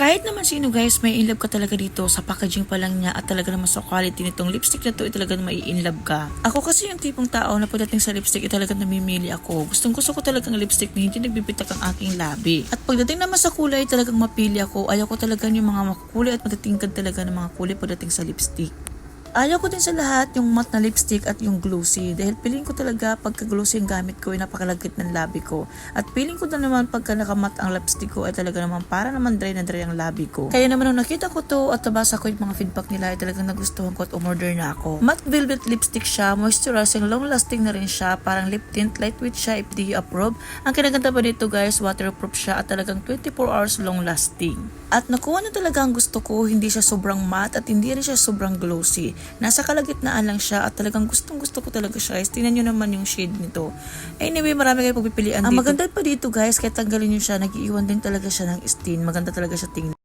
Kahit naman sino guys, may inlove ka talaga dito sa packaging pa lang niya at talaga naman sa quality nitong lipstick na to, talaga may inlove ka. Ako kasi yung tipong tao na pagdating sa lipstick, talaga namimili ako. Gustong gusto ko talagang lipstick na hindi nagbibitak ang aking labi. At pagdating naman sa kulay, talagang mapili ako. Ayaw ko talaga yung mga makukulay at matatingkad talaga ng mga kulay pagdating sa lipstick. Ayaw ko din sa lahat yung matte na lipstick at yung glossy dahil feeling ko talaga pagka glossy yung gamit ko ay napakalagkit ng labi ko at feeling ko na naman pagka nakamatte ang lipstick ko ay talaga naman para naman dry na dry ang labi ko. Kaya naman nung nakita ko to at nabasa ko yung mga feedback nila ay talagang nagustuhan ko at umorder na ako. Matte velvet lipstick siya, moisturizing, long lasting na rin siya, parang lip tint, lightweight siya if di approve. Ang kinaganda pa dito guys, waterproof siya at talagang 24 hours long lasting. At nakuha na talaga ang gusto ko, hindi siya sobrang matte at hindi rin siya sobrang glossy. Nasa kalagitnaan lang siya at talagang gustong gusto ko talaga siya. Tingnan nyo naman yung shade nito. Anyway, marami kayo pagpipilian dito. Ang maganda pa dito guys, kahit tanggalin nyo siya, nag-iiwan din talaga siya ng stain. Maganda talaga siya tingnan.